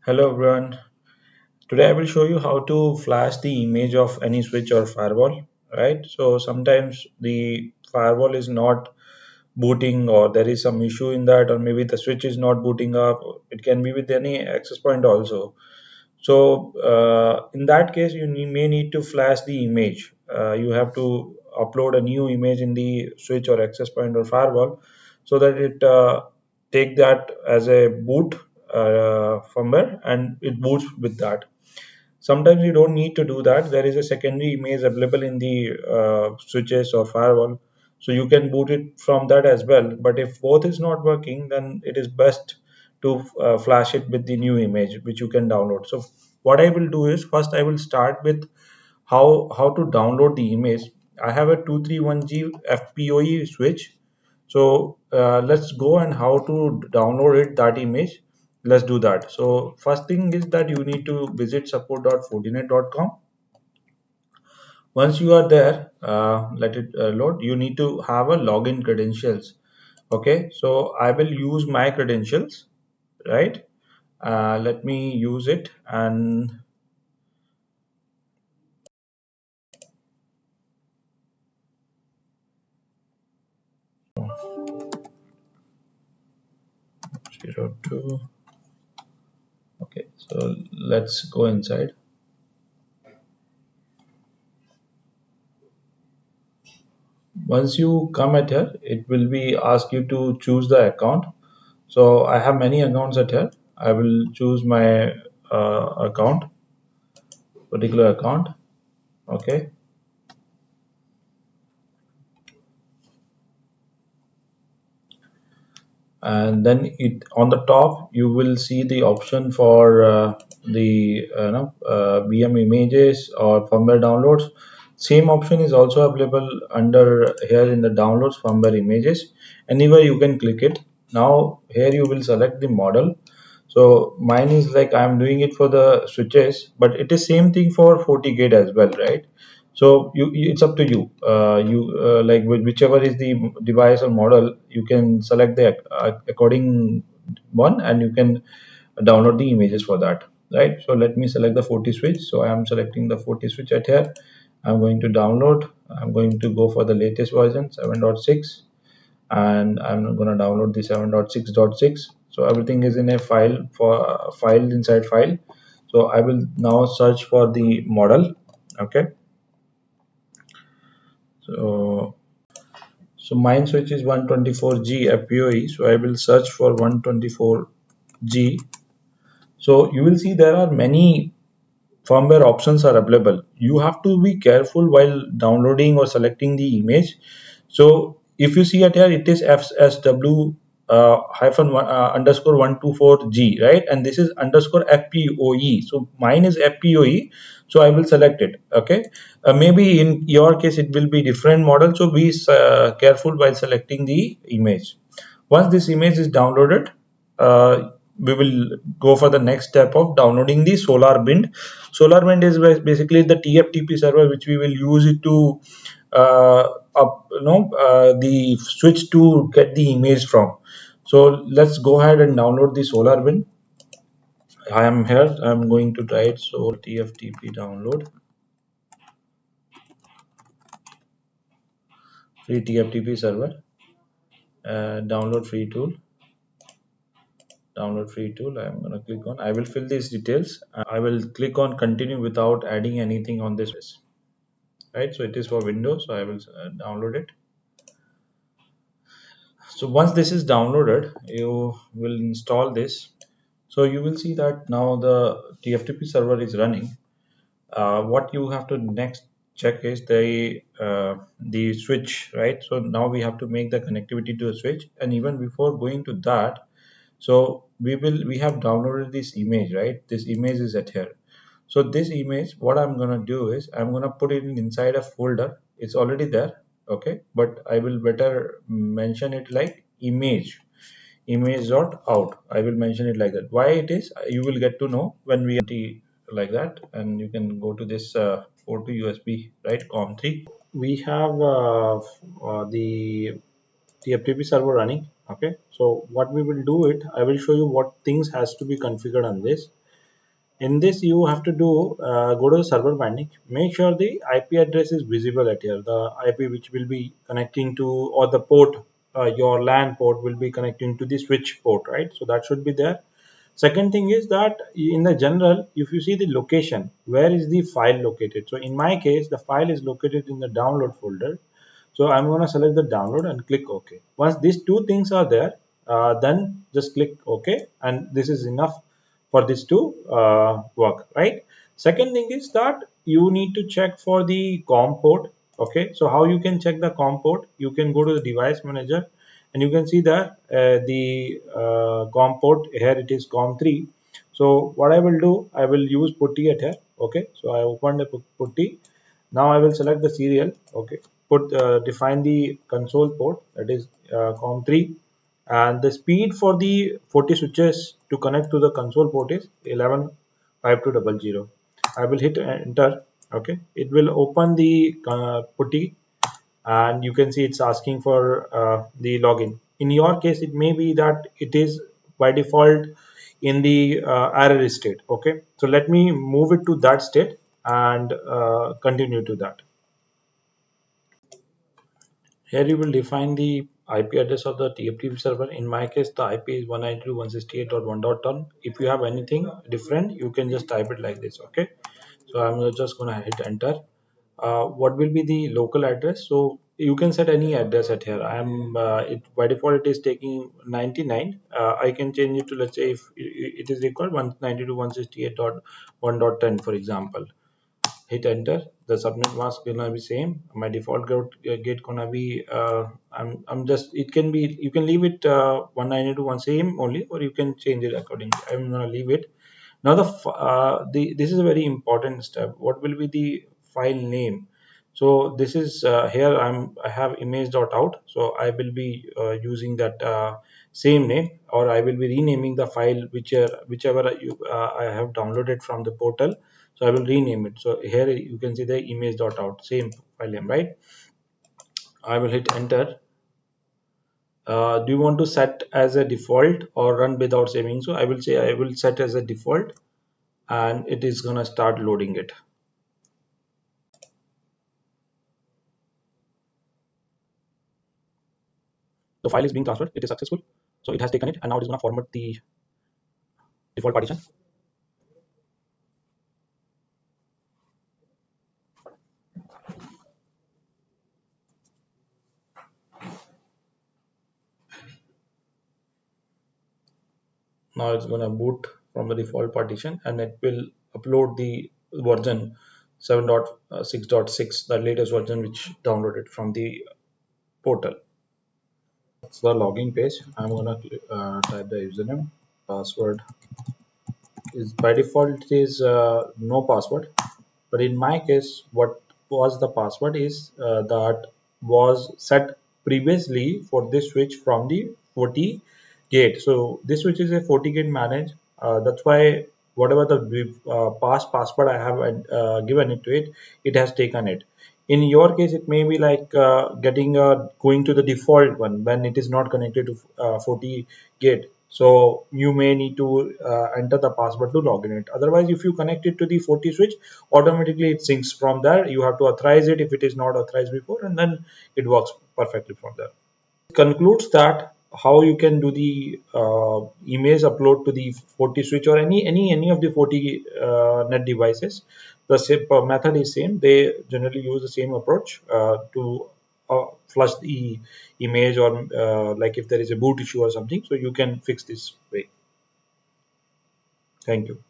Hello everyone. Today I will show you how to flash the image of any switch or firewall, right? So sometimes the firewall is not booting or there is some issue in that, or maybe the switch is not booting up. It can be with any access point also. So in that case, may need to flash the image. You have to upload a new image in the switch or access point or firewall so that it take that as a boot firmware and it boots with that. Sometimes you don't need to do that. There is a secondary image available in the switches or firewall, so you can boot it from that as well. But if both is not working, then it is best to flash it with the new image which you can download. So what I will do is first I will start with how to download the image. I have a 231G FPOE switch, so let's go and how to download it that image. Let's do that. So first thing is that you need to visit support.fortinet.com. Once you are there, let it load. You need to have a login credentials. Okay, so I will use my credentials, right? Let me use it and 02. Okay, so let's go inside. Once you come at here, it will be ask you to choose the account. So I have many accounts at here. I will choose my account, particular account. Okay, and then it on the top you will see the option for the VM images or firmware downloads. Same option is also available under here in the downloads firmware images. Anywhere you can click it. Now here you will select the model. So mine is like I'm doing it for the switches, but it is same thing for FortiGate as well, right? So it's up to you. Like whichever is the device or model, you can select the according one, and you can download the images for that, right? So let me select the FortiSwitch. So I am selecting the FortiSwitch at here. I'm going to download. I'm going to go for the latest version 7.6, and I'm going to download the 7.6.6. So everything is in a file for file inside file. So I will now search for the model. Okay, so mine switch is 124G FPOE. So I will search for 124G. So you will see there are many firmware options are available. You have to be careful while downloading or selecting the image. So if you see at here, it is FSW hyphen underscore 124G, right? And this is underscore FPOE. So mine is FPOE. So I will select it. Okay. Maybe in your case, it will be different model. So be careful while selecting the image. Once this image is downloaded, we will go for the next step of downloading the SolarWind. SolarWind is basically the TFTP server which we will use it to the switch to get the image from. So let's go ahead and download the SolarWind. I am here. I'm going to try it. So TFTP download free TFTP server. Download free tool. Download free tool. I'm going to click on. I will fill these details. I will click on continue without adding anything on this, right? So it is for Windows, so I will download it. So once this is downloaded, you will install this. So you will see that now the TFTP server is running. What you have to next check is the switch, right? So now we have to make the connectivity to a switch, and even before going to that, so we have downloaded this image, right? This image is at here. So this image, what I'm gonna do is I'm gonna put it inside a folder. It's already there, okay? But I will better mention it like image dot out. I will mention it like that. Why it is, you will get to know when we like that, and you can go to this port to USB, right? COM3. We have the FTP server running. Okay, so what we will do it, I will show you what things has to be configured on this. In this, you have to do go to the server binding. Make sure the IP address is visible at here. The IP which will be connecting to, or the port, your LAN port will be connecting to the switch port, right? So that should be there. Second thing is that in the general, if you see the location, where is the file located? So in my case, the file is located in the download folder. So I'm going to select the download and click OK. Once these two things are there, then just click OK, and this is enough for this to work, right? Second thing is that you need to check for the COM port. Okay, so how you can check the COM port? You can go to the device manager, and you can see that the COM port here, it is COM3. So what I will do, I will use PuTTY at here. Okay, so I opened the PuTTY. Now I will select the serial. Okay, define the console port, that is COM3, and the speed for the 40 switches to connect to the console port is 115200. I will hit enter. Okay, it will open the PuTTY, and you can see it's asking for the login. In your case, it may be that it is by default in the error state. Okay, so let me move it to that state and continue to that. Here you will define the IP address of the TFTP server. In my case, the IP is 192.168.1.10. If you have anything different, you can just type it like this. Okay, so I'm just gonna hit enter. What will be the local address? So you can set any address at here. I'm it by default it is taking 99. I can change it to, let's say, if it is required, 192.168.1.10, for example. Hit enter. The subnet mask gonna be same. My default gate gonna be I'm just, it can be, you can leave it 192.1 same only, or you can change it accordingly. I'm gonna leave it. Now the this is a very important step. What will be the file name? So this is here I have image.out, so I will be using that same name, or I will be renaming the file whichever I have downloaded from the portal. So I will rename it. So here you can see the image.out, same file name, right? I will hit enter. Do you want to set as a default or run without saving? So I will say I will set as a default, and it is gonna start loading it. The file is being transferred. It is successful. So it has taken it, and now it is gonna format the default partition. Now it's gonna boot from the default partition, and it will upload the version 7.6.6, the latest version which downloaded from the portal. That's the login page. I'm gonna type the username. Password is by default it is no password, but in my case, what was the password is that was set previously for this switch from the FortiGate. So this switch is a FortiGate managed. That's why whatever the past password I have given it to it, it has taken it. In your case, it may be like getting going to the default one when it is not connected to FortiGate. So you may need to enter the password to log in it. Otherwise, if you connect it to the Forti switch, automatically it syncs from there. You have to authorize it if it is not authorized before, and then it works perfectly from there. Concludes that how you can do the image upload to the Forti switch or any of the Forti net devices. The same method is same. They generally use the same approach to flush the image, or like if there is a boot issue or something, so you can fix this way. Thank you.